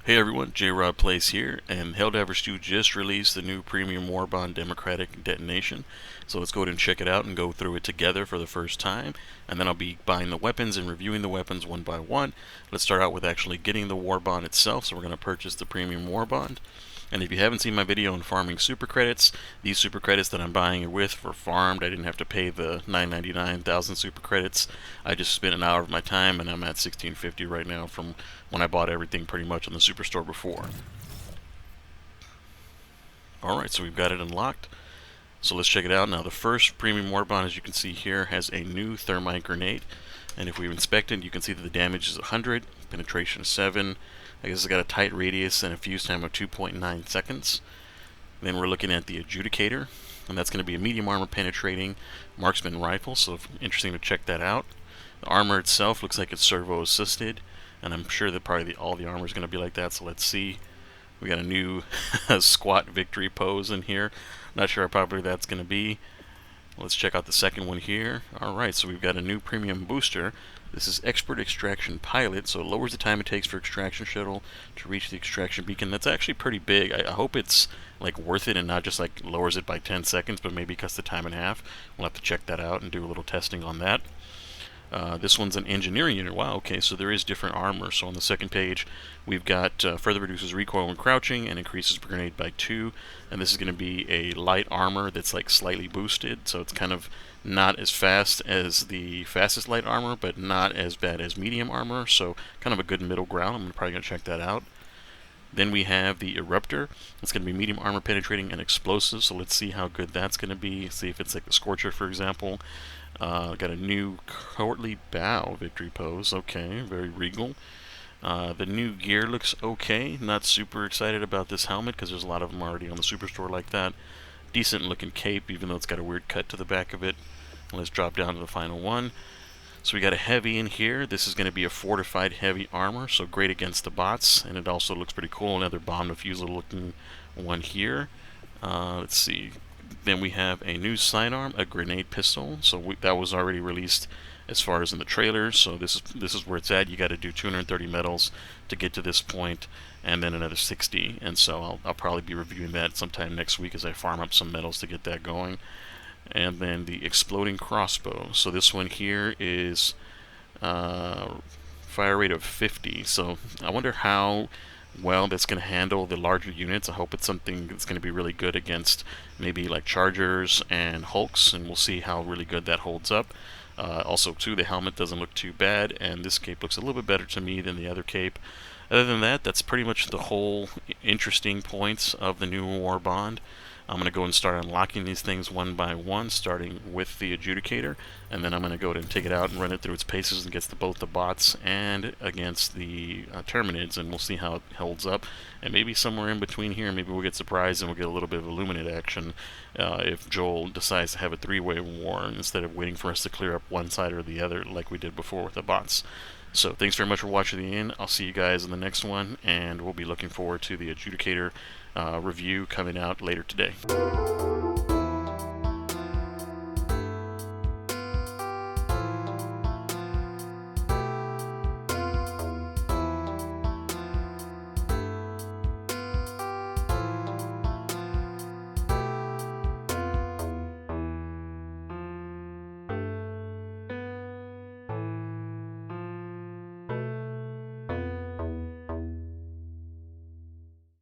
Hey everyone, J-Rod Plays here, and Helldivers 2 just released the new Premium Warbond Democratic Detonation. So let's go ahead and check it out and go through it together for the first time. And then I'll be buying the weapons and reviewing the weapons one by one. Let's start out with actually getting the Warbond itself. So we're going to purchase the Premium Warbond. And if you haven't seen my video on farming super credits, these super credits that I'm buying it with were farmed. I didn't have to pay the $9.99,000 super credits. I just spent an hour of my time, and I'm at $16.50 right now from when I bought everything pretty much on the superstore before. Alright, so we've got it unlocked. So let's check it out. Now the first Premium Warbond, as you can see here, has a new thermite grenade. And if we inspect it, you can see that the damage is 100, penetration is 7. I guess it's got a tight radius and a fuse time of 2.9 seconds. Then we're looking at the Adjudicator, and that's going to be a medium armor penetrating marksman rifle, so interesting to check that out. The armor itself looks like it's servo assisted, and I'm sure that probably all the armor is going to be like that, so let's see. We got a new squat victory pose in here. Not sure how popular that's going to be. Let's check out the second one here. Alright, so we've got a new premium booster. This is Expert Extraction Pilot, so it lowers the time it takes for extraction shuttle to reach the extraction beacon. That's actually pretty big. I hope it's like worth it and not just like lowers it by 10 seconds, but maybe cuts the time in half. We'll have to check that out and do a little testing on that. This one's an engineering unit. Wow, okay, so there is different armor. So on the second page, we've got further reduces recoil when crouching and increases grenade by 2. And this is going to be a light armor that's like slightly boosted, so it's kind of not as fast as the fastest light armor, but not as bad as medium armor. So kind of a good middle ground. I'm probably going to check that out. Then we have the Eruptor. It's going to be medium armor penetrating and explosive, so let's see how good that's going to be. See if it's like the Scorcher, for example. Got a new courtly bow victory pose. Okay, very regal. The new gear looks okay. Not super excited about this helmet because there's a lot of them already on the superstore like that. Decent looking cape, even though it's got a weird cut to the back of it. Let's drop down to the final one. So we got a heavy in here. This is going to be a fortified heavy armor, so great against the bots, and it also looks pretty cool. Another bomb diffuser looking one here. Let's see. Then we have a new sidearm, a grenade pistol. So that was already released as far as in the trailer. So this is where it's at. You got to do 230 medals to get to this point, and then another 60. And so I'll probably be reviewing that sometime next week as I farm up some medals to get that going. And then the exploding crossbow. So this one here is fire rate of 50. So I wonder how well that's going to handle the larger units. I hope it's something that's going to be really good against maybe like Chargers and Hulks, and we'll see how really good that holds up. Also, too, the helmet doesn't look too bad, and this cape looks a little bit better to me than the other cape. Other than that, that's pretty much the whole interesting points of the new Warbond. I'm going to go and start unlocking these things one by one, starting with the Adjudicator, and then I'm going to go ahead and take it out and run it through its paces against both the bots and against the Terminids, and we'll see how it holds up. And maybe somewhere in between here, maybe we'll get surprised and we'll get a little bit of Illuminate action if Joel decides to have a three-way war instead of waiting for us to clear up one side or the other like we did before with the bots. So thanks very much for watching the end. I'll see you guys in the next one, and we'll be looking forward to the Adjudicator review coming out later today.